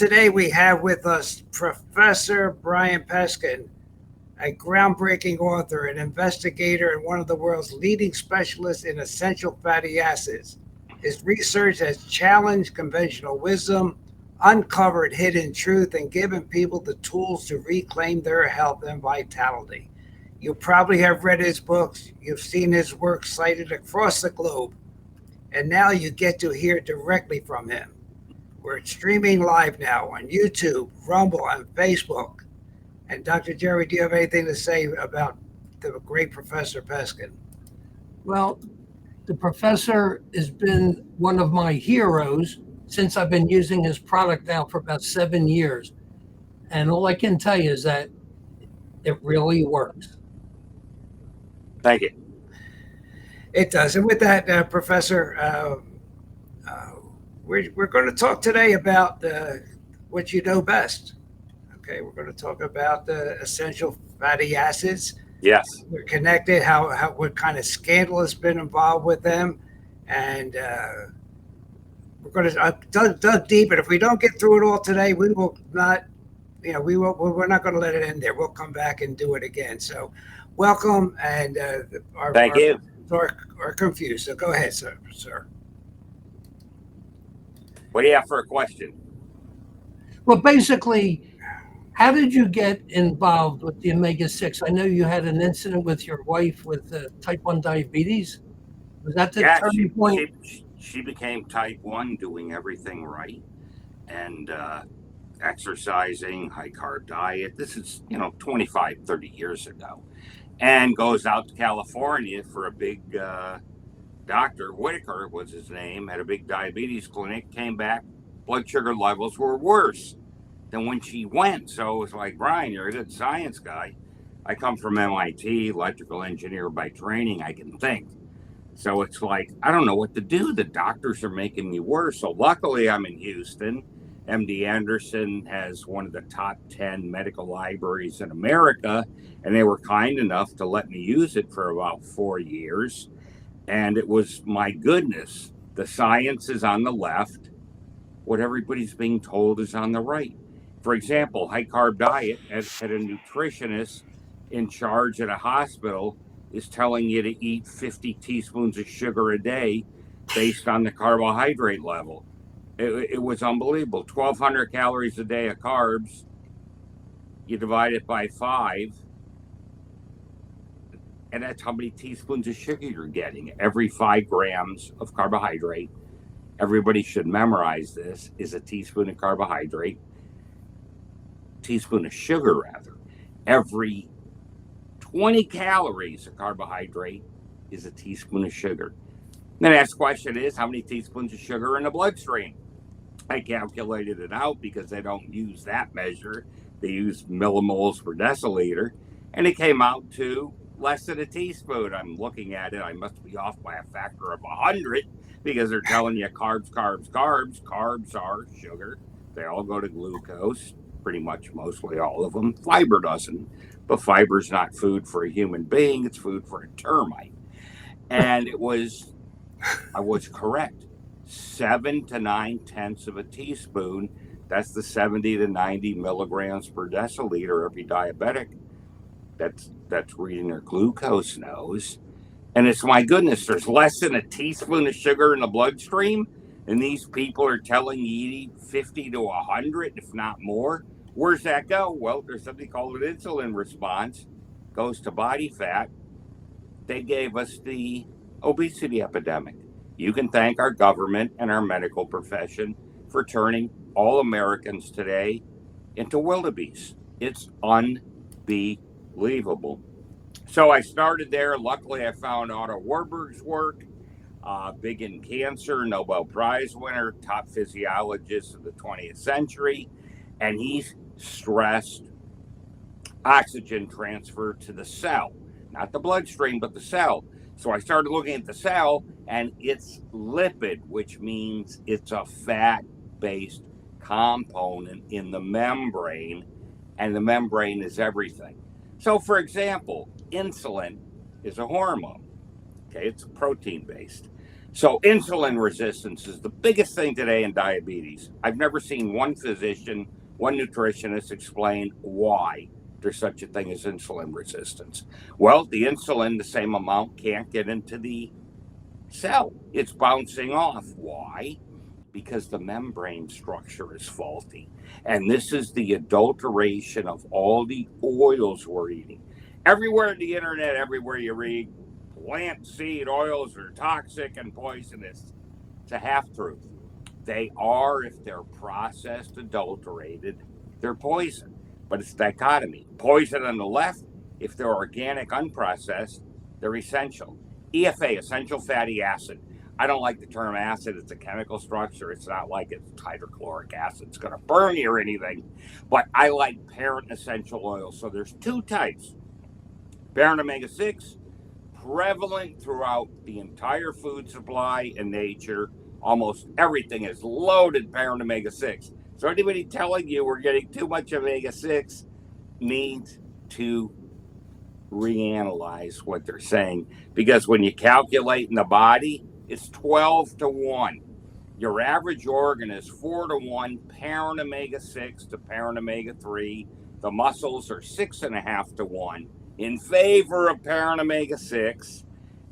Today we have with us Professor Brian Peskin, a groundbreaking author, an investigator, and one of the world's leading specialists in essential fatty acids. His research has challenged conventional wisdom, uncovered hidden truth, and given people the tools to reclaim their health and vitality. You probably have read his books, you've seen his work cited across the globe, and now you get to hear directly from him. We're streaming live now on YouTube, Rumble, and Facebook. And Dr. Jerry, do you have anything to say about the great Professor Peskin? Well, the professor has been one of my heroes since I've been using his product now for about 7 years. And all I can tell you is that it really works. Thank you. It does. And with that, Professor, we're going to talk today about what you know best. Okay, we're going to talk about the essential fatty acids. Yes. We're connected, how what kind of scandal has been involved with them, and we're going to dug deep. And if we don't get through it all today, we will not. We're not going to let it end there. We'll come back and do it again. So, welcome, and Thank you. Are confused. So go ahead, sir. What do you have for a question? Well, basically, how did you get involved with the omega-6? I know you had an incident with your wife with type 1 diabetes. Was that the turning point? She became type 1 doing everything right and exercising, high-carb diet. This is, 25, 30 years ago. And goes out to California for a big Dr. Whitaker was his name, had a big diabetes clinic, came back, blood sugar levels were worse than when she went. So it was like, Brian, you're a good science guy. I come from MIT, electrical engineer by training, I can think. So it's like, I don't know what to do. The doctors are making me worse. So luckily I'm in Houston. MD Anderson has one of the top 10 medical libraries in America, and they were kind enough to let me use it for about 4 years. And it was, my goodness, the science is on the left. What everybody's being told is on the right. For example, high-carb diet, at a nutritionist in charge at a hospital is telling you to eat 50 teaspoons of sugar a day based on the carbohydrate level. It was unbelievable. 1,200 calories a day of carbs. You divide it by 5. And that's how many teaspoons of sugar you're getting. Every 5 grams of carbohydrate, everybody should memorize this, is a teaspoon of carbohydrate. Teaspoon of sugar, rather. Every 20 calories of carbohydrate is a teaspoon of sugar. The next question is, how many teaspoons of sugar in the bloodstream? I calculated it out because they don't use that measure. They use millimoles per deciliter. And it came out to less than a teaspoon. I'm looking at it. I must be off by a factor of 100 because they're telling you carbs. Carbs are sugar. They all go to glucose, pretty much mostly all of them. Fiber doesn't. But fiber's not food for a human being. It's food for a termite. And I was correct. 7 to 9/10 of a teaspoon. That's the 70 to 90 milligrams per deciliter. Every diabetic that's reading their glucose knows. And it's, my goodness, there's less than a teaspoon of sugar in the bloodstream, and these people are telling you eat 50 to 100, if not more. Where's that go? Well, there's something called an insulin response, goes to body fat. They gave us the obesity epidemic. You can thank our government and our medical profession for turning all Americans today into wildebeest. It's unbelievable. So I started there. Luckily, I found Otto Warburg's work, big in cancer, Nobel Prize winner, top physiologist of the 20th century. And he stressed oxygen transfer to the cell, not the bloodstream, but the cell. So I started looking at the cell, and it's lipid, which means it's a fat-based component in the membrane, and the membrane is everything. So, for example, insulin is a hormone. Okay, it's protein-based. So insulin resistance is the biggest thing today in diabetes. I've never seen one physician, one nutritionist explain why there's such a thing as insulin resistance. Well, the insulin, the same amount, can't get into the cell. It's bouncing off. Why? Because the membrane structure is faulty. And this is the adulteration of all the oils we're eating. Everywhere on the internet, everywhere you read, plant seed oils are toxic and poisonous. It's a half-truth. They are, if they're processed, adulterated, they're poison. But it's dichotomy. Poison on the left, if they're organic, unprocessed, they're essential. EFA, essential fatty acid. I don't like the term acid. It's a chemical structure. It's not like it's hydrochloric acid. It's going to burn you or anything. But I like parent essential oils. So there's two types. Parent omega-6, prevalent throughout the entire food supply in nature. Almost everything is loaded parent omega-6. So anybody telling you we're getting too much omega-6 needs to reanalyze what they're saying. Because when you calculate in the body, it's 12 to 1. Your average organ is 4 to 1 parent omega-6 to parent omega-3. The muscles are 6.5 to 1 in favor of parent omega-6.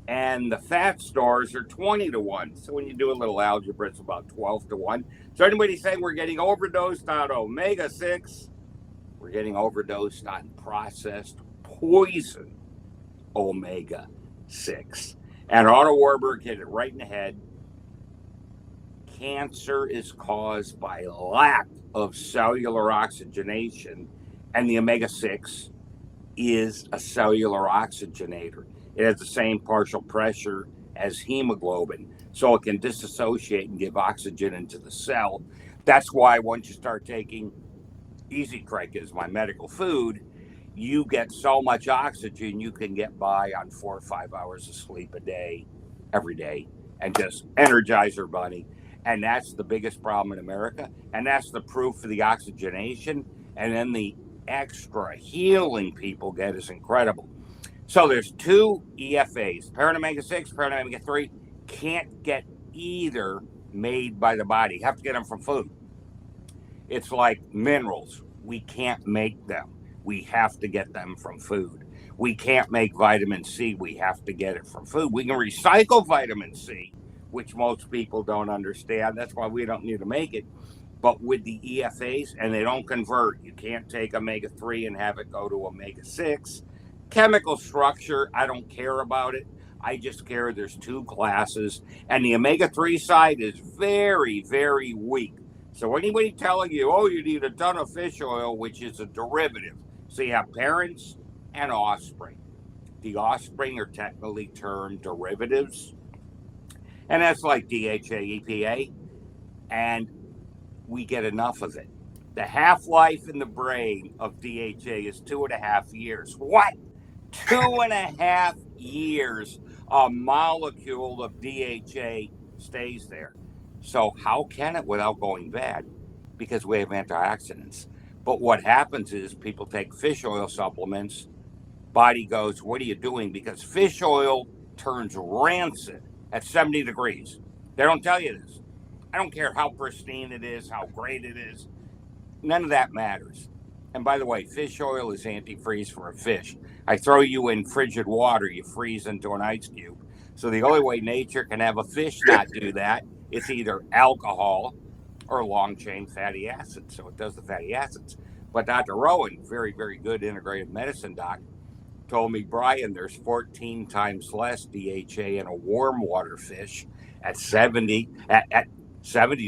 And the fat stores are 20 to 1. So when you do a little algebra, it's about 12 to 1. So anybody saying we're getting overdosed on omega-6, we're getting overdosed on processed poison omega-6. And Otto Warburg hit it right in the head. Cancer is caused by lack of cellular oxygenation, and the omega-6 is a cellular oxygenator. It has the same partial pressure as hemoglobin, so it can disassociate and give oxygen into the cell. That's why once you start taking Easy Trek is my medical food, you get so much oxygen you can get by on 4 or 5 hours of sleep a day, every day, and just energize your body. And that's the biggest problem in America. And that's the proof for the oxygenation. And then the extra healing people get is incredible. So there's two EFAs, parent omega-6, parent omega-3. Can't get either made by the body. You have to get them from food. It's like minerals. We can't make them. We have to get them from food. We can't make vitamin C. We have to get it from food. We can recycle vitamin C, which most people don't understand. That's why we don't need to make it. But with the EFAs, and they don't convert. You can't take omega-3 and have it go to omega-6. Chemical structure, I don't care about it. I just care there's two classes. And the omega-3 side is very, very weak. So anybody telling you, oh, you need a ton of fish oil, which is a derivative. So you have parents and offspring. The offspring are technically termed derivatives. And that's like DHA, EPA. And we get enough of it. The half-life in the brain of DHA is 2.5 years. What? 2.5 years a molecule of DHA stays there. So how can it without going bad? Because we have antioxidants. But what happens is people take fish oil supplements. Body goes, what are you doing? Because fish oil turns rancid at 70 degrees. They don't tell you this. I don't care how pristine it is, how great it is. None of that matters. And by the way, fish oil is antifreeze for a fish. I throw you in frigid water, you freeze into an ice cube. So the only way nature can have a fish not do that, it's either alcohol or long-chain fatty acids. So it does the fatty acids. But Dr. Rowan, very, very good integrative medicine doc, told me, Brian, there's 14 times less DHA in a warm water fish at 70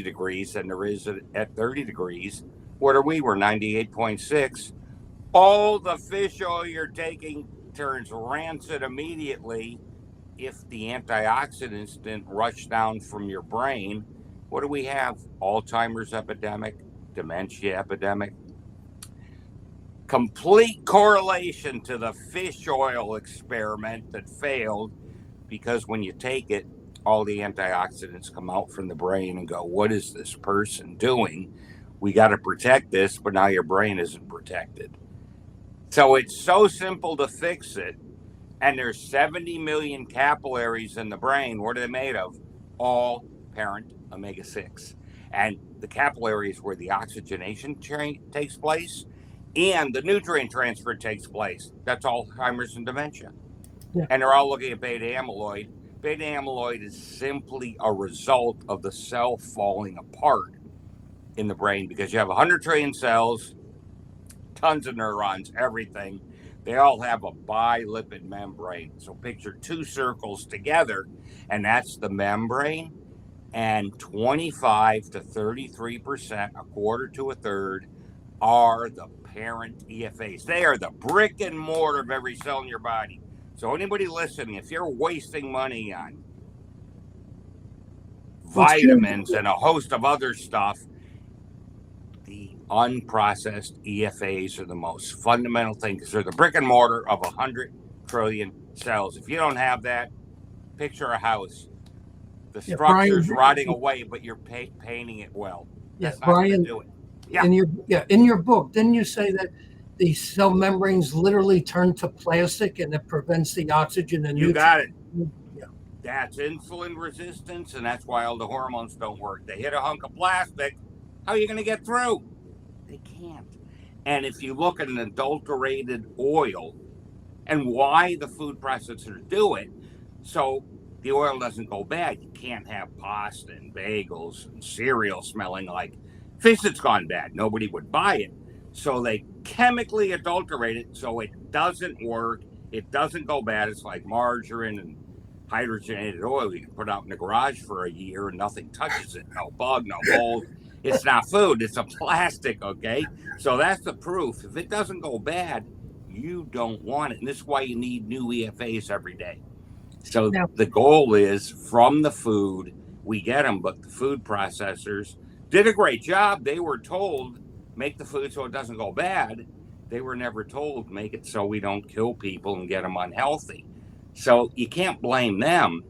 degrees than there is at 30 degrees. What are we? We're 98.6. All the fish oil you're taking turns rancid immediately if the antioxidants didn't rush down from your brain. What do we have? Alzheimer's epidemic, dementia epidemic. Complete correlation to the fish oil experiment that failed, because when you take it, all the antioxidants come out from the brain and go, what is this person doing? We got to protect this, but now your brain isn't protected. So it's so simple to fix it. And there's 70 million capillaries in the brain. What are they made of? all parent omega-6. And the capillary is where the oxygenation takes place and the nutrient transfer takes place. That's Alzheimer's and dementia. Yeah. And they're all looking at beta amyloid. Beta amyloid is simply a result of the cell falling apart in the brain because you have 100 trillion cells, tons of neurons, everything. They all have a bilipid membrane. So picture two circles together, and that's the membrane. And 25 to 33%, a quarter to a third, are the parent EFAs. They are the brick and mortar of every cell in your body. So anybody listening, if you're wasting money on vitamins and a host of other stuff, the unprocessed EFAs are the most fundamental thing because they're the brick and mortar of 100 trillion cells. If you don't have that, picture a house. The structure's rotting away, but you're painting it well. Yeah, That's not Brian, do it. Yeah. In your book, didn't you say that the cell membranes literally turn to plastic and it prevents the oxygen and you got it. Yeah. That's insulin resistance, and that's why all the hormones don't work. They hit a hunk of plastic. How are you going to get through? They can't. And if you look at an adulterated oil and why the food processors do it, so the oil doesn't go bad. You can't have pasta and bagels and cereal smelling like fish that's gone bad. Nobody would buy it. So they chemically adulterate it so it doesn't work. It doesn't go bad. It's like margarine and hydrogenated oil you can put out in the garage for a year and nothing touches it. No bug, no mold. It's not food. It's a plastic, okay? So that's the proof. If it doesn't go bad, you don't want it. And this is why you need new EFAs every day. So the goal is from the food, we get them, but the food processors did a great job. They were told, make the food so it doesn't go bad. They were never told, make it so we don't kill people and get them unhealthy. So you can't blame them.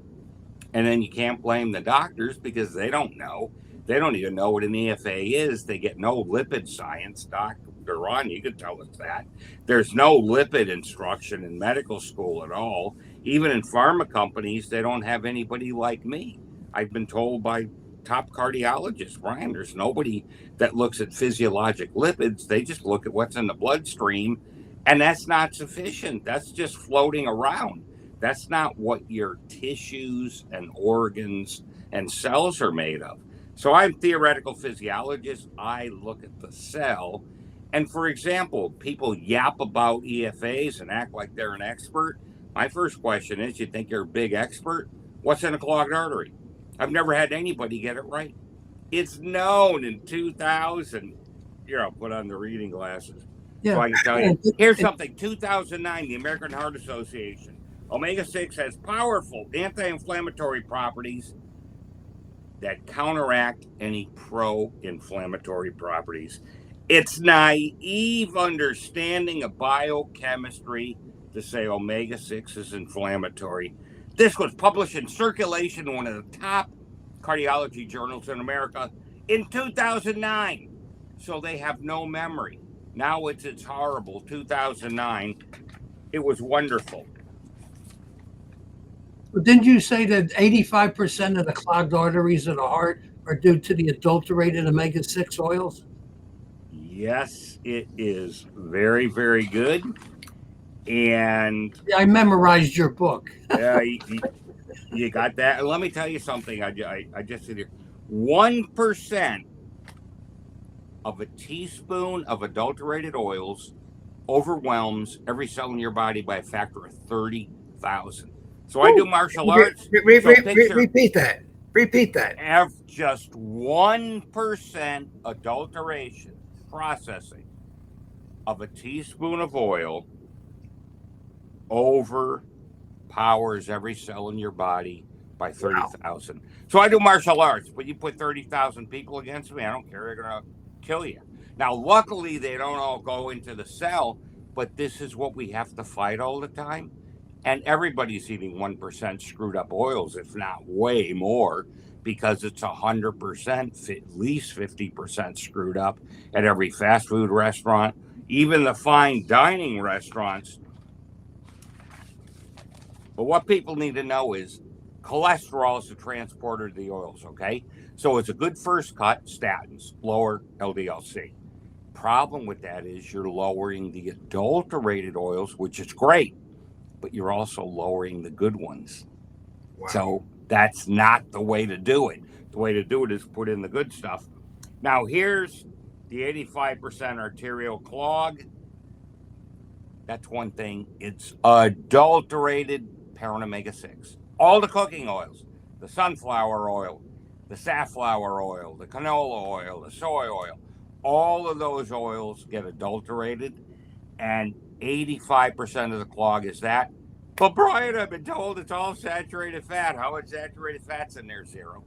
And then you can't blame the doctors because they don't know. They don't even know what an EFA is. They get no lipid science. Dr. Ron, you could tell us that. There's no lipid instruction in medical school at all. Even in pharma companies, they don't have anybody like me. I've been told by top cardiologists, Brian, there's nobody that looks at physiologic lipids. They just look at what's in the bloodstream, and that's not sufficient. That's just floating around. That's not what your tissues and organs and cells are made of. So I'm a theoretical physiologist. I look at the cell. And for example, people yap about EFAs and act like they're an expert. My first question is, you think you're a big expert? What's in a clogged artery? I've never had anybody get it right. It's known in 2000. Here, I'll put on the reading glasses so I can tell you. Here's something. 2009, the American Heart Association. Omega-6 has powerful anti-inflammatory properties that counteract any pro-inflammatory properties. It's naive understanding of biochemistry to say omega-6 is inflammatory. This was published in Circulation, one of the top cardiology journals in America, in 2009. So they have no memory. Now it's horrible. 2009, it was wonderful. But didn't you say that 85% of the clogged arteries of the heart are due to the adulterated omega-6 oils? Yes, it is very, very good. And I memorized your book. you got that. And let me tell you something. I just said here, 1% of a teaspoon of adulterated oils overwhelms every cell in your body by a factor of 30,000. So I do martial arts. Repeat that. Repeat that. Have just 1% adulteration processing of a teaspoon of oil overpowers every cell in your body by 30,000. Wow. So I do martial arts, but you put 30,000 people against me, I don't care. They're going to kill you. Now, luckily, they don't all go into the cell, but this is what we have to fight all the time. And everybody's eating 1% screwed up oils, if not way more, because it's 100%, at least 50% screwed up at every fast food restaurant, even the fine dining restaurants. But what people need to know is Cholesterol is the transporter of the oils, okay? So it's a good first cut, statins, lower LDL-C. Problem with that is you're lowering the adulterated oils, which is great, but you're also lowering the good ones. Wow. So that's not the way to do it. The way to do it is put in the good stuff. Now here's the 85% arterial clog. That's one thing. It's adulterated parent omega-6. All the cooking oils, the sunflower oil, the safflower oil, the canola oil, the soy oil, all of those oils get adulterated, and 85% of the clog is that. But Brian, I've been told it's all saturated fat. How much saturated fat's in there? Zero.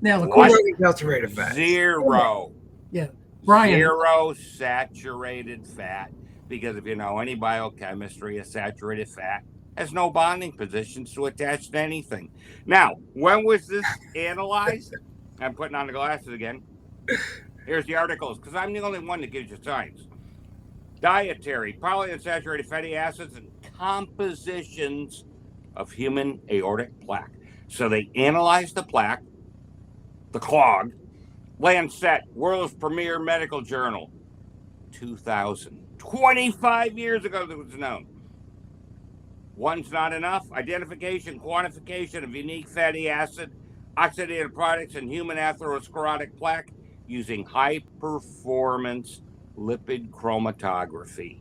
Now, the What? question, Adulterated fats. Zero. yeah, Brian, Zero saturated fat. Because if you know any biochemistry, a saturated fat has no bonding positions to attach to anything. Now, when was this analyzed? I'm putting on the glasses again. Here's the articles, because I'm the only one that gives you science. Dietary, polyunsaturated fatty acids, and compositions of human aortic plaque. So they analyzed the plaque, the clog. Lancet, world's premier medical journal, 2000. 25 years ago that was known. One's not enough. Identification, quantification of unique fatty acid, oxidative products, and human atherosclerotic plaque using high-performance lipid chromatography.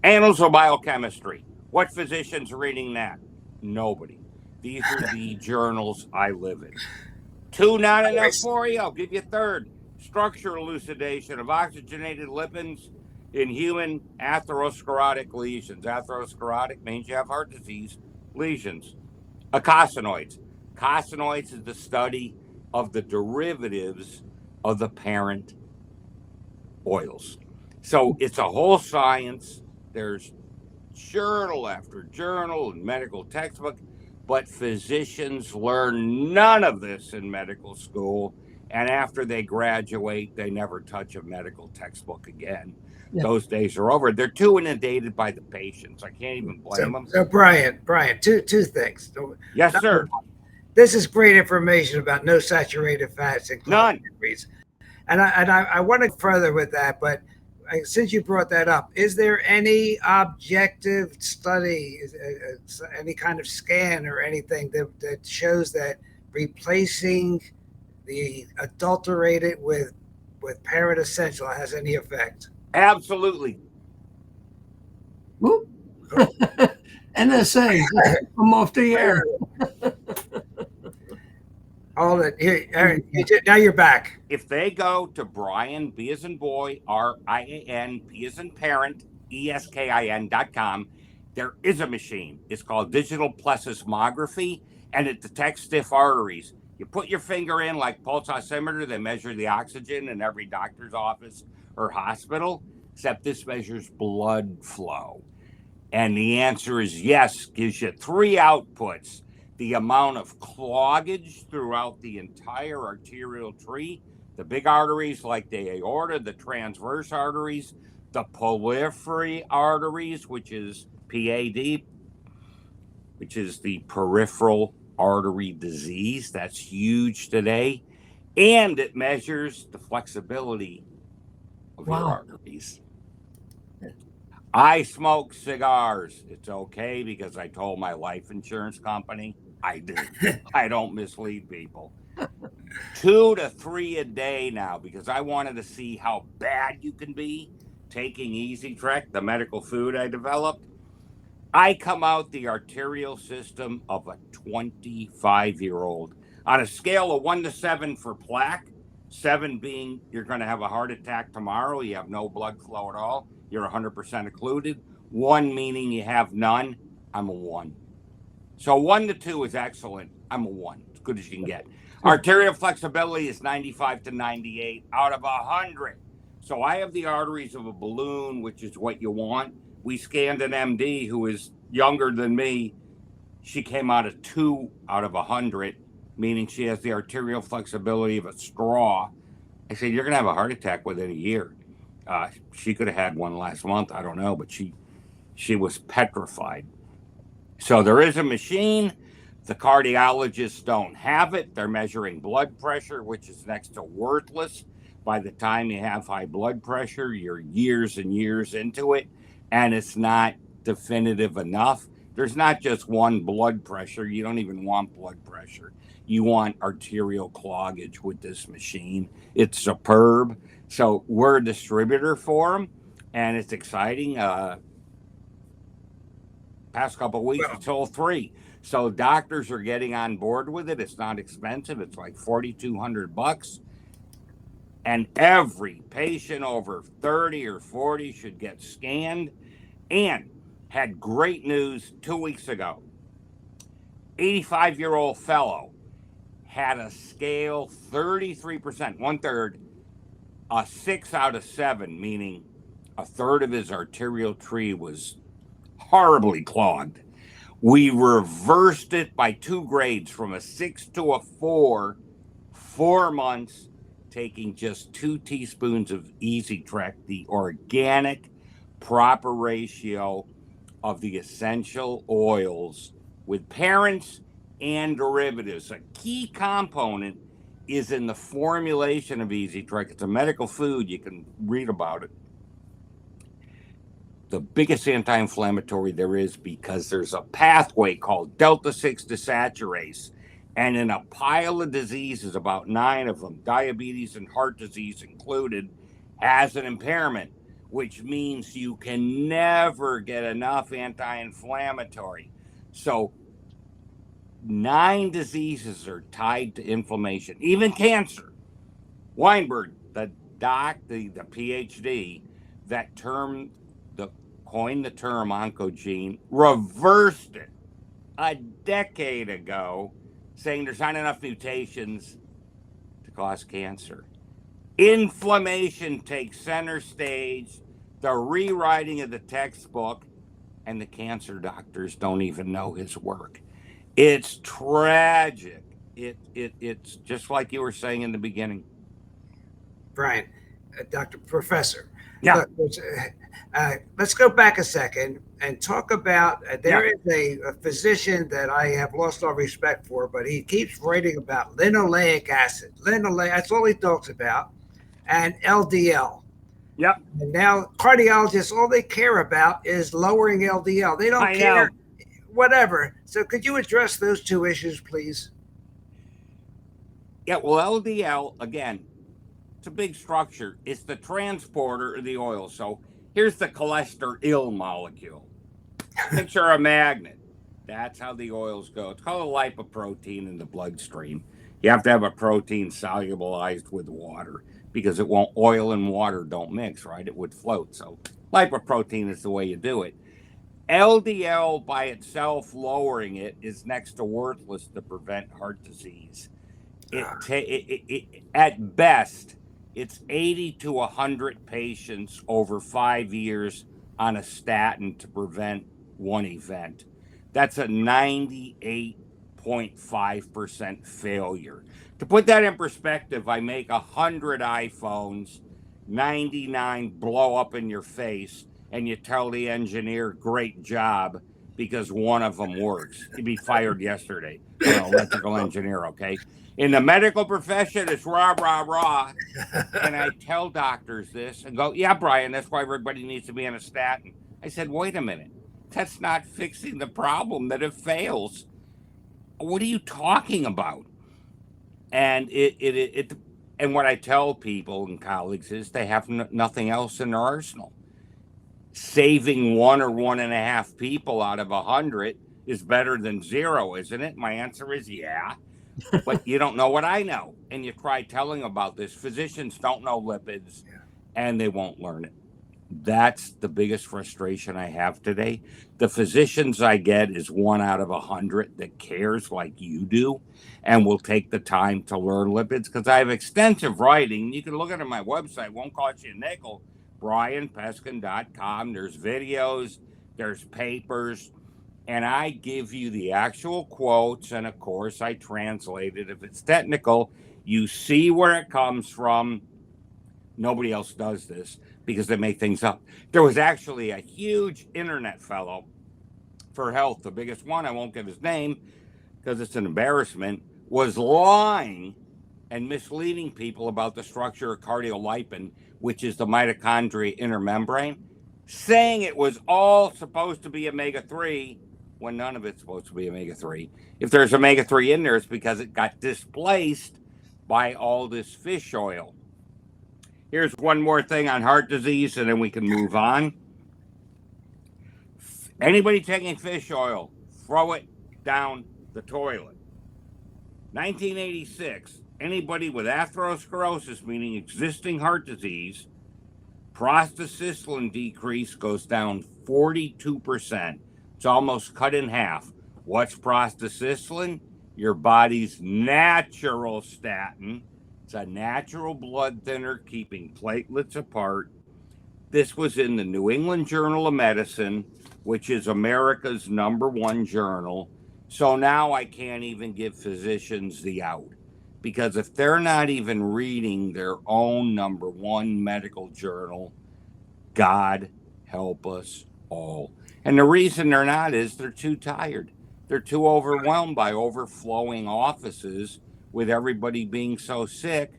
Annals of Biochemistry. What physician's reading that? Nobody. These are the journals I live in. Two not enough for you. I'll give you a third. Structural elucidation of oxygenated lipids in human atherosclerotic lesions. Atherosclerotic means you have heart disease lesions. Eicosanoids. Eicosanoids is the study of the derivatives of the parent oils. So it's a whole science. There's journal after journal and medical textbook, but physicians learn none of this in medical school. And after they graduate, they never touch a medical textbook again. Yeah. Those days are over. They're too inundated by the patients. I can't even blame them. So Brian, two things. Yes, sir. This is great information about no saturated fats and none. And I want to further with that, but since you brought that up, is there any objective study, any kind of scan or anything that shows that replacing the adulterated with parent essential has any effect? Absolutely. Whoop. NSA, I'm off the air. All that here, now you're back. If they go to Brian, B as in boy, RIAN, P as in parent, ESKIN.com, there is a machine. It's called digital plethysmography, and it detects stiff arteries. You put your finger in like pulse oximeter, they measure the oxygen in every doctor's office or hospital, except this measures blood flow. And the answer is yes, gives you three outputs: the amount of cloggage throughout the entire arterial tree, the big arteries like the aorta, the transverse arteries, the periphery arteries, which is PAD, which is the peripheral artery disease. That's huge today. And it measures the flexibility of your arteries. I smoke cigars. It's okay because I told my life insurance company I do. I don't mislead people. 2 to 3 a day now because I wanted to see how bad you can be taking Easy Trek, the medical food I developed. I come out the arterial system of a 25-year-old on a scale of 1 to 7 for plaque. 7 being you're going to have a heart attack tomorrow. You have no blood flow at all. You're 100% occluded. 1 meaning you have none. I'm a 1. So 1 to 2 is excellent. I'm a 1. As good as you can get. Arterial flexibility is 95 to 98 out of 100. So I have the arteries of a balloon, which is what you want. We scanned an MD who is younger than me. She came out of 2 out of 100, meaning she has the arterial flexibility of a straw. I said, you're going to have a heart attack within a year. She could have had one last month. I don't know, but she was petrified. So there is a machine. The cardiologists don't have it. They're measuring blood pressure, which is next to worthless. By the time you have high blood pressure, you're years and years into it, and it's not definitive enough. There's not just one blood pressure. You don't even want blood pressure. You want arterial cloggage with this machine. It's superb. So we're a distributor for them, and it's exciting. Past couple of weeks, we sold 3. So doctors are getting on board with it. It's not expensive. It's like $4,200. And every patient over 30 or 40 should get scanned. And had great news 2 weeks ago. 85-year-old fellow had a scale 33%, 1/3, a 6 out of 7, meaning a third of his arterial tree was horribly clogged. We reversed it by 2 grades from a 6 to a 4, 4 months, taking just 2 teaspoons of Easy Trek, the organic, proper ratio of the essential oils with parents and derivatives. A key component is in the formulation of Easy Trek. It's a medical food. You can read about it. The biggest anti-inflammatory there is, because there's a pathway called delta-6 desaturase. And in a pile of diseases, about 9 of them, diabetes and heart disease included, has an impairment, which means you can never get enough anti-inflammatory. So 9 diseases are tied to inflammation, even cancer. Weinberg, the PhD, that term, coined the term oncogene, reversed it a decade ago, saying there's not enough mutations to cause cancer. Inflammation takes center stage, the rewriting of the textbook, and the cancer doctors don't even know his work. It's tragic. It's just like you were saying in the beginning. Brian, Dr. Professor. Yeah. Let's go back a second and talk about, there is a physician that I have lost all respect for, but he keeps writing about linoleic acid. That's all he talks about. And LDL. Yep. And now cardiologists, all they care about is lowering LDL. They don't care, whatever. So could you address those 2 issues, please? Yeah, well, LDL, again, it's a big structure. It's the transporter of the oil. So here's the cholesterol molecule. Picture a magnet. That's how the oils go. It's called a lipoprotein in the bloodstream. You have to have a protein solubilized with water, because oil and water don't mix, right? It would float. So lipoprotein is the way you do it. LDL by itself, lowering it, is next to worthless to prevent heart disease. At best, it's 80 to 100 patients over 5 years on a statin to prevent 1 event. That's a 98.5% failure. To put that in perspective, I make 100 iPhones, 99 blow up in your face, and you tell the engineer, great job, because one of them works. He'd be fired yesterday. Electrical engineer, okay? In the medical profession, it's rah, rah, rah. And I tell doctors this and go, yeah, Brian, that's why everybody needs to be on a statin. I said, wait a minute. That's not fixing the problem that it fails. What are you talking about? And and what I tell people and colleagues is they have nothing else in their arsenal. Saving 1 or 1.5 people out of 100 is better than 0, isn't it? My answer is yeah. But you don't know what I know. And you try telling about this. Physicians don't know lipids, and they won't learn it. That's the biggest frustration I have today. The physicians I get is 1 out of 100 that cares like you do and will take the time to learn lipids, because I have extensive writing. You can look at it on my website. Won't cost you a nickel. BrianPeskin.com. There's videos. There's papers. And I give you the actual quotes, and of course I translate it. If it's technical, you see where it comes from. Nobody else does this because they make things up. There was actually a huge internet fellow for health, the biggest one, I won't give his name, because it's an embarrassment, was lying and misleading people about the structure of cardiolipin, which is the mitochondria inner membrane, saying it was all supposed to be omega-3 when none of it's supposed to be omega-3. If there's omega-3 in there, it's because it got displaced by all this fish oil. Here's one more thing on heart disease, and then we can move on. Anybody taking fish oil, throw it down the toilet. 1986, anybody with atherosclerosis, meaning existing heart disease, prostacyclin decrease goes down 42%. It's almost cut in half. What's prostacyclin? Your body's natural statin. It's a natural blood thinner keeping platelets apart. This was in the New England Journal of Medicine, which is America's #1 journal. So now I can't even give physicians the out, because if they're not even reading their own #1 medical journal, God help us all. And the reason they're not is they're too tired. They're too overwhelmed by overflowing offices with everybody being so sick,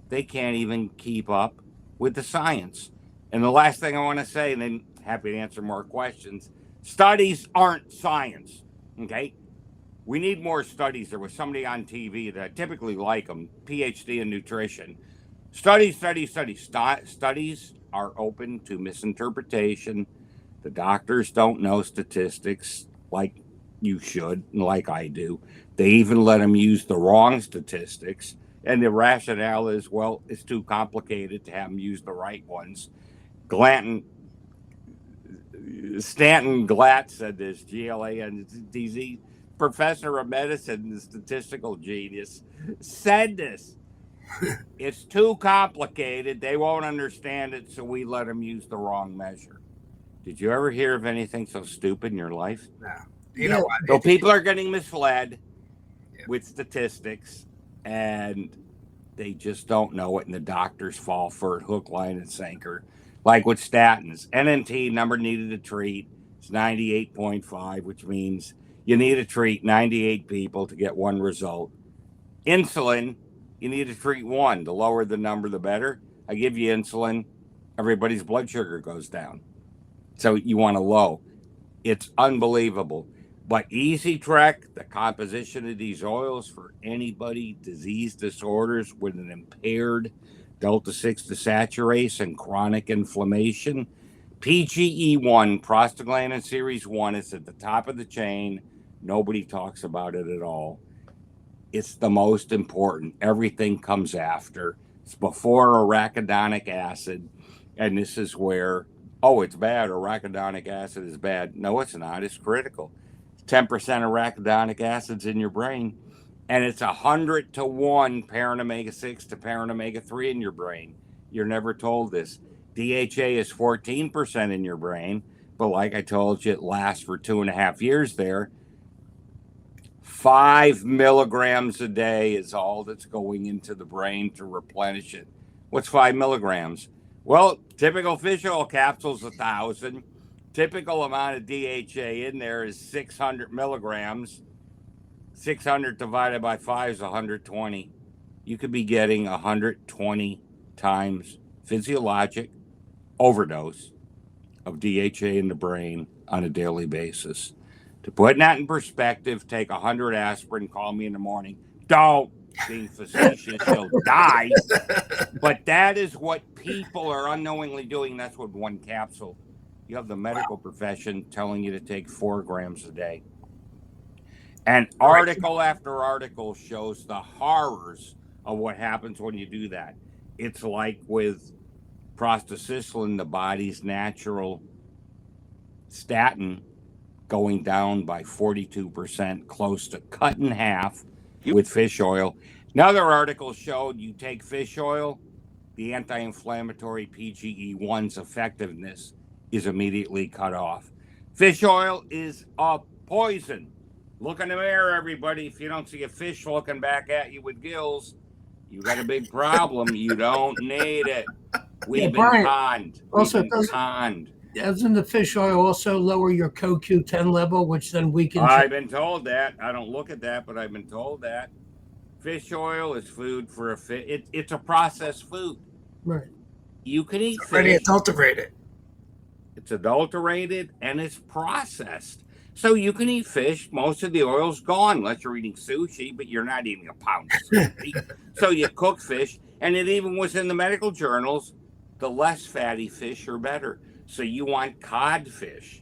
they can't even keep up with the science. And the last thing I want to say, and then happy to answer more questions, studies aren't science, okay? We need more studies. There was somebody on TV that I typically like them, PhD in nutrition. Studies are open to misinterpretation. The doctors don't know statistics like you should, and like I do. They even let them use the wrong statistics. And the rationale is, well, it's too complicated to have them use the right ones. Stanton Glatt said this, G-L-A-N-T-Z, professor of medicine and statistical genius, said this. It's too complicated. They won't understand it, so we let them use the wrong measure. Did you ever hear of anything so stupid in your life? No. You know what? So people are getting misled with statistics, and they just don't know it, and the doctors fall for it hook, line, and sinker. Like with statins, NNT, number needed to treat, it's 98.5, which means you need to treat 98 people to get one result. Insulin, you need to treat one. The lower the number, the better. I give you insulin, everybody's blood sugar goes down. So you want a low. It's unbelievable. But Easy Trek, the composition of these oils for anybody, disease disorders with an impaired delta-6 desaturase and chronic inflammation. PGE1, prostaglandin series 1, it's at the top of the chain. Nobody talks about it at all. It's the most important. Everything comes after. It's before arachidonic acid. And this is where, oh, it's bad. Arachidonic acid is bad. No, it's not. It's critical. 10% arachidonic acid's in your brain. And it's 100 to 1 parent omega-6 to parent omega-3 in your brain. You're never told this. DHA is 14% in your brain. But like I told you, it lasts for 2.5 years there. 5 milligrams a day is all that's going into the brain to replenish it. What's 5 milligrams? Well, typical fish oil capsule's 1,000. Typical amount of DHA in there is 600 milligrams. 600 divided by 5 is 120. You could be getting 120 times physiologic overdose of DHA in the brain on a daily basis. To put that in perspective, take 100 aspirin, call me in the morning. Don't, being facetious, you'll die. But that is what people are unknowingly doing. That's what one capsule. You have the medical profession telling you to take 4 grams a day. And article after article shows the horrors of what happens when you do that. It's like with prostacyclin, the body's natural statin, going down by 42%, close to cut in half with fish oil. Another article showed you take fish oil, the anti-inflammatory PGE1's effectiveness is immediately cut off. Fish oil is a poison. Look in the mirror, everybody. If you don't see a fish looking back at you with gills, you got a big problem. You don't need it. We've been conned. Also, conned. doesn't the fish oil also lower your CoQ10 level, which then weakens? I've been told that. I don't look at that, but I've been told that. Fish oil is food for a fish. It's a processed food. Right. You can eat It's already fish. adulterated. It's adulterated and it's processed. So you can eat fish. Most of the oil's gone unless you're eating sushi, but you're not eating a pound of sushi. So you cook fish, and it even was in the medical journals, the less fatty fish are better. So you want codfish.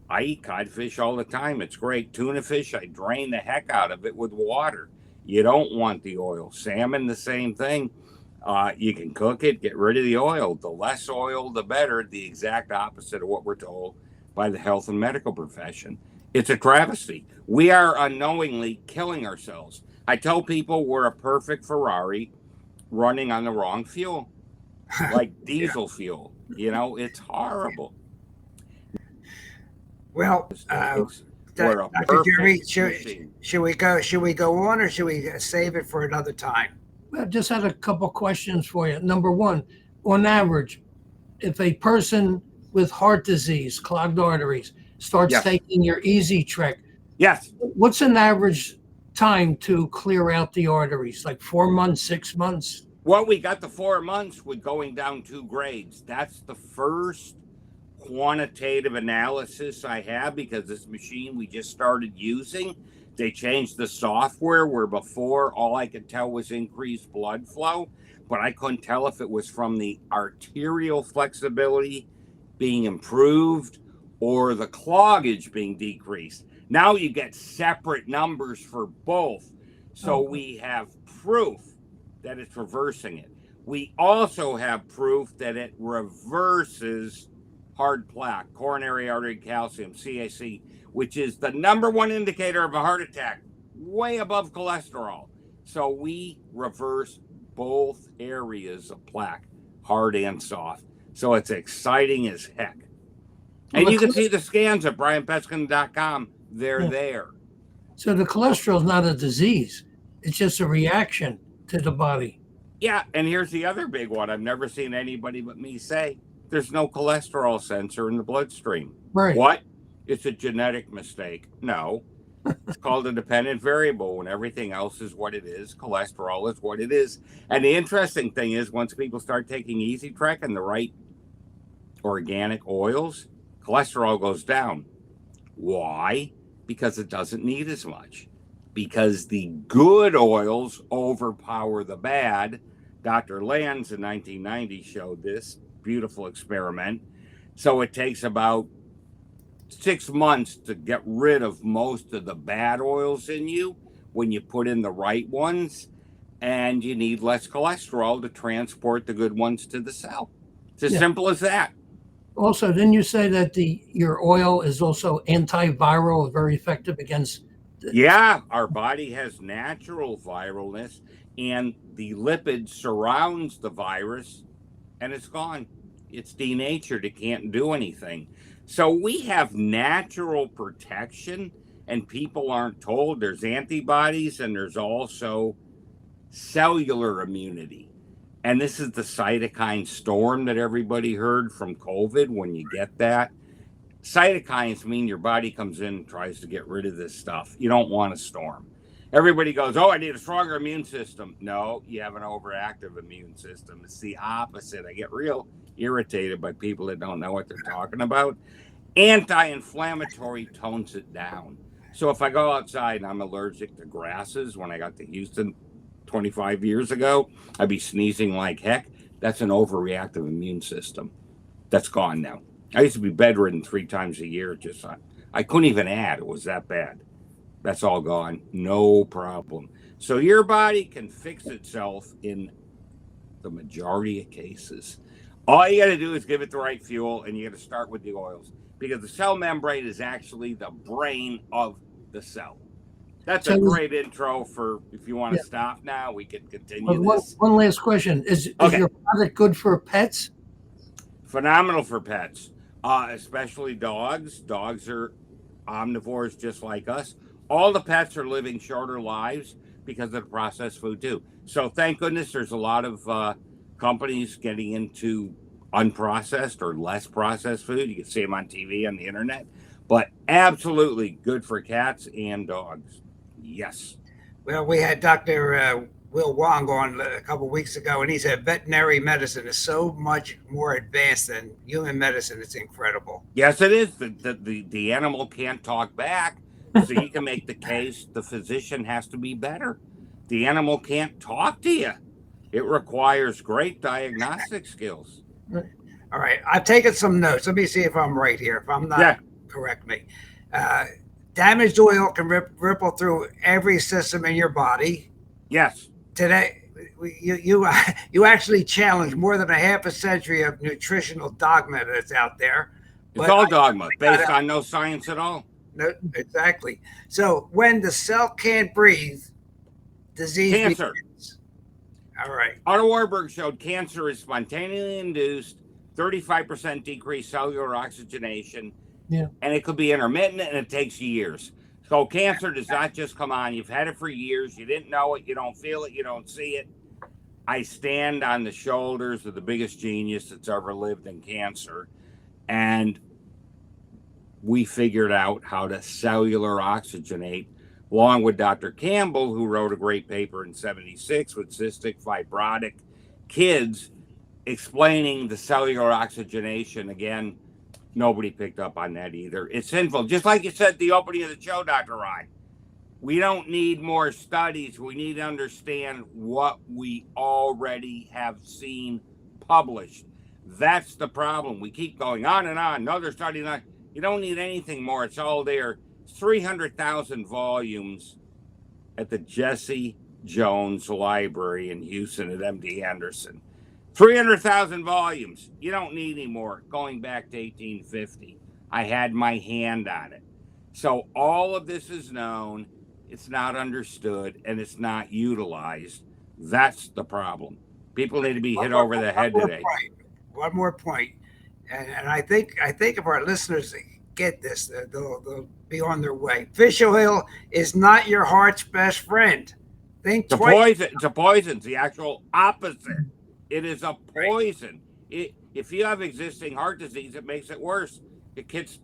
I eat codfish all the time. It's great. Tuna fish, I drain the heck out of it with water. You don't want the oil. Salmon, the same thing. You can cook it, get rid of the oil. The less oil, the better. The exact opposite of what we're told by the health and medical profession. It's a travesty. We are unknowingly killing ourselves. I tell people we're a perfect Ferrari running on the wrong fuel, like diesel fuel. You know, it's horrible. Well, We're a Dr. Jeremy, perfect machine. should we go on, or should we save it for another time? I just had a couple questions for you. Number one, on average, if a person with heart disease, clogged arteries, starts Yes. taking your Easy Trek, Yes. what's an average time to clear out the arteries? Like 4 months, 6 months? Well, we got the 4 months with going down 2 grades. That's the first quantitative analysis I have, because this machine we just started using, they changed the software where before all I could tell was increased blood flow, but I couldn't tell if it was from the arterial flexibility being improved or the cloggage being decreased. Now you get separate numbers for both. So we have proof that it's reversing it. We also have proof that it reverses hard plaque, coronary artery calcium, CAC, which is the #1 indicator of a heart attack, way above cholesterol. So we reverse both areas of plaque, hard and soft. So it's exciting as heck. And you can see the scans at brianpeskin.com. They're there. So the cholesterol is not a disease. It's just a reaction to the body. Yeah, and here's the other big one I've never seen anybody but me say. There's no cholesterol sensor in the bloodstream. Right. What? It's a genetic mistake. No. It's called a dependent variable. When everything else is what it is, cholesterol is what it is. And the interesting thing is, once people start taking Easy Trek and the right organic oils, cholesterol goes down. Why? Because it doesn't need as much. Because the good oils overpower the bad. Dr. Lanz in 1990 showed this beautiful experiment. So it takes about 6 months to get rid of most of the bad oils in you when you put in the right ones, and you need less cholesterol to transport the good ones to the cell. It's as simple as that. Also, didn't you say that your oil is also antiviral, very effective against? Yeah, our body has natural viralness, and the lipid surrounds the virus, and it's gone. It's denatured. It can't do anything. So we have natural protection, and people aren't told there's antibodies, and there's also cellular immunity. And this is the cytokine storm that everybody heard from COVID. When you get that, cytokines mean your body comes in and tries to get rid of this stuff. You don't want a storm. Everybody goes, oh, I need a stronger immune system. No, you have an overactive immune system. It's the opposite. I get real irritated by people that don't know what they're talking about. Anti-inflammatory tones it down. So if I go outside and I'm allergic to grasses, when I got to Houston 25 years ago, I'd be sneezing like heck. That's an overreactive immune system. That's gone now. I used to be bedridden 3 times a year. I couldn't even add. It was that bad. That's all gone. No problem. So your body can fix itself in the majority of cases. All you got to do is give it the right fuel, and you got to start with the oils, because the cell membrane is actually the brain of the cell. That's a great intro for, if you want to stop now, we can continue this. One last question. Is your product good for pets? Phenomenal for pets, especially dogs. Dogs are omnivores just like us. All the pets are living shorter lives because of the processed food too. So thank goodness there's a lot of companies getting into unprocessed or less processed food. You can see them on TV, on the internet, but absolutely good for cats and dogs. Yes. Well, we had Dr. Will Wong on a couple of weeks ago, and he said veterinary medicine is so much more advanced than human medicine. It's incredible. Yes, it is. The animal can't talk back, so you can make the case the physician has to be better. The animal can't talk to you. It requires great diagnostic skills. All right, I've taken some notes. Let me see if I'm right here. If I'm not, correct me. Damaged oil can ripple through every system in your body. Yes. Today, you actually challenged more than a half a century of nutritional dogma that's out there. It's all dogma, based on no science at all. No, exactly. So when the cell can't breathe, disease Cancer. begins. All right. Otto Warburg showed cancer is spontaneously induced, 35% decreased cellular oxygenation, and it could be intermittent, and it takes years. So cancer does not just come on. You've had it for years. You didn't know it. You don't feel it. You don't see it. I stand on the shoulders of the biggest genius that's ever lived in cancer, and we figured out how to cellular oxygenate, along with Dr. Campbell, who wrote a great paper in '76 with cystic fibrotic kids, explaining the cellular oxygenation. Again, nobody picked up on that either. It's sinful. Just like you said at the opening of the show, Dr. Ryan. We don't need more studies. We need to understand what we already have seen published. That's the problem. We keep going on and on. Another study. You don't need anything more. It's all there. 300,000 volumes at the Jesse Jones Library in Houston at MD Anderson. 300,000 volumes. You don't need any more. Going back to 1850, I had my hand on it. So all of this is known. It's not understood, and it's not utilized. That's the problem. People need to be hit over the head today. One more point, and I think if our listeners get this, they'll be on their way. Fish oil is not your heart's best friend. Think twice. Poison. It's a poison. It's the actual opposite. It is a poison. If you have existing heart disease, it makes it worse. It cuts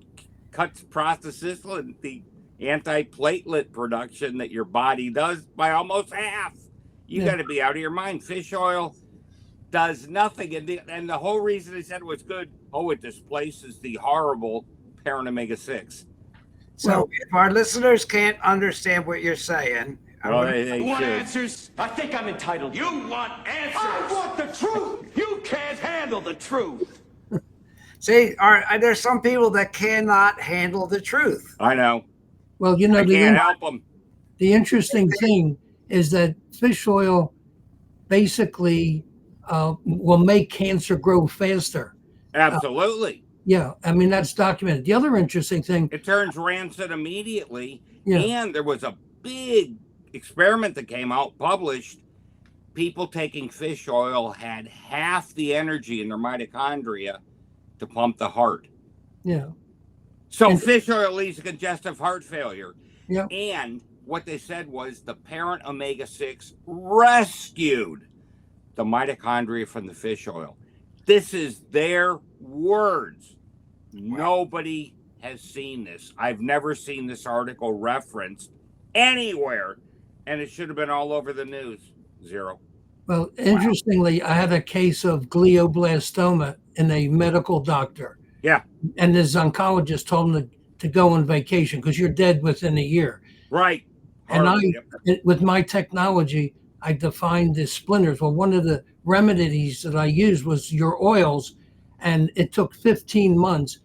prostacyclin, the antiplatelet production that your body does, by almost half. You got to be out of your mind. Fish oil does nothing. And the whole reason they said it was good, it displaces the horrible parent omega-6. So if our listeners can't understand what you're saying, they want should. answers? I think I'm entitled. You want answers? I want the truth. You can't handle the truth. See, there's some people that cannot handle the truth. I know. Well, I can't help them. The interesting thing is that fish oil basically will make cancer grow faster. Absolutely. I mean, that's documented. The other interesting thing, it turns rancid immediately. And there was a big experiment that came out, published. People taking fish oil had half the energy in their mitochondria to pump the heart. So fish oil leads to congestive heart failure. And what they said was the parent omega-6 rescued the mitochondria from the fish oil. This is their words. Nobody has seen this. I've never seen this article referenced anywhere, and it should have been all over the news. Zero. Well, interestingly, I had a case of glioblastoma in a medical doctor. And his oncologist told him to go on vacation because you're dead within a year. Right. And with my technology, I defined the splinters. Well, one of the remedies that I used was your oils, and it took 15 months.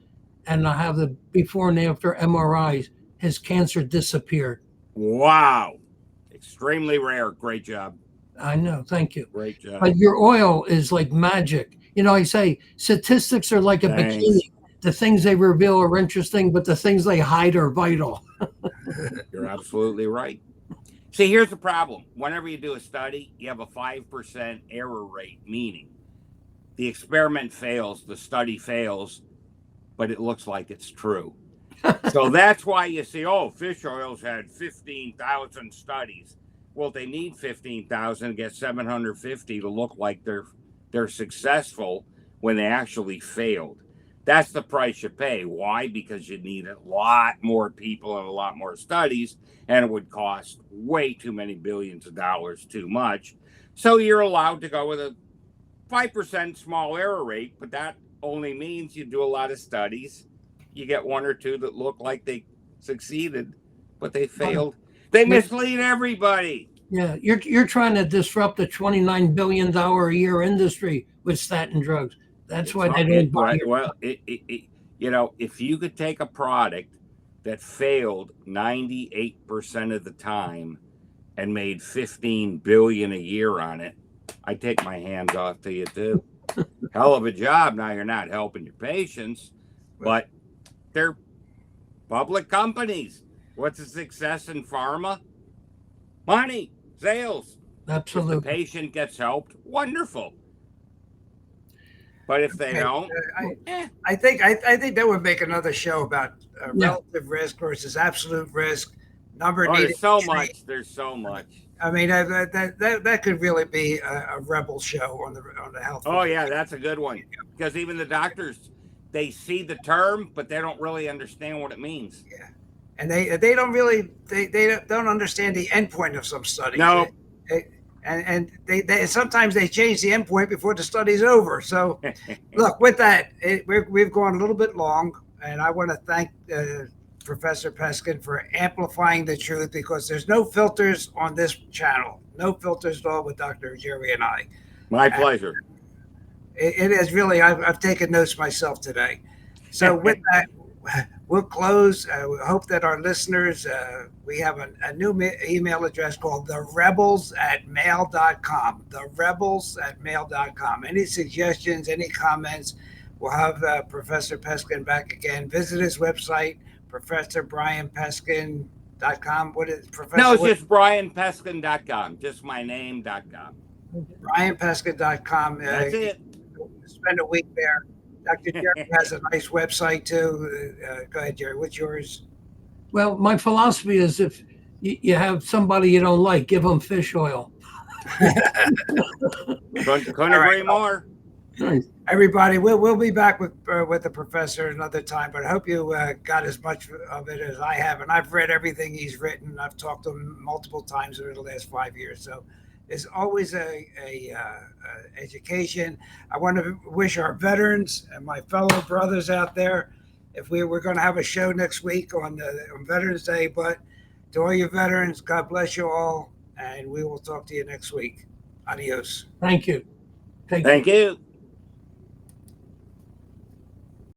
And I have the before and after MRIs. His cancer disappeared. Wow. Extremely rare. Great job. I know. Thank you. Great job. But your oil is like magic. I say statistics are like a bikini. The things they reveal are interesting, but the things they hide are vital. You're absolutely right. See, here's the problem. Whenever you do a study, you have a 5% error rate, meaning the experiment fails, the study fails, but it looks like it's true. So that's why you see, fish oils had 15,000 studies. Well, they need 15,000 to get 750 to look like they're successful. when they actually failed. That's the price you pay. Why? Because you need a lot more people and a lot more studies, and it would cost way too many billions of dollars too much. So you're allowed to go with a 5% small error rate, but that only means you do a lot of studies. You get one or two that look like they succeeded, but they failed. They mislead everybody. Yeah, you're trying to disrupt a $29 billion a year industry with statin drugs. That's why they don't buy it. Well, you know, if you could take a product that failed 98% of the time and made 15 billion a year on it, I'd take my hands off to you too. Hell of a job. Now you're not helping your patients, but they're public companies. What's a success in pharma? Money, sales. Absolutely. If the patient gets helped, wonderful. But if they don't, I think that would make another show about relative risk versus absolute risk. There's so much. There's so much. I mean, that could really be a rebel show on the health. Oh yeah, that's a good one, because even the doctors, they see the term, but they don't really understand what it means. Yeah, and they don't really they don't understand the endpoint of some studies. No. And they sometimes they change the endpoint before the study's over. So, look, with that, we've gone a little bit long, and I want to thank Professor Peskin for amplifying the truth, because there's no filters on this channel, no filters at all with Dr. Jerry and I. My pleasure. It is really, I've taken notes myself today. So with that, we'll close. We hope that our listeners, we have a new email address called therebels@mail.com. Therebels@mail.com. Any suggestions, any comments, we'll have Professor Peskin back again. Visit his website, ProfessorBrianPeskin.com. What is Professor? No, it's just BrianPeskin.com. Just my name.com. BrianPeskin.com. That's it. Spend a week there. Dr. Jerry has a nice website too. Go ahead, Jerry. What's yours? Well, my philosophy is, if you have somebody you don't like, give them fish oil. Couldn't agree more. Nice. Everybody, we'll be back with the professor another time, but I hope you got as much of it as I have, and I've read everything he's written. I've talked to him multiple times over the last 5 years, so it's always a education. I want to wish our veterans and my fellow brothers out there, if we're going to have a show next week on Veterans Day, but to all your veterans, God bless you all, and we will talk to you next week. Adios. Thank you. Thank you.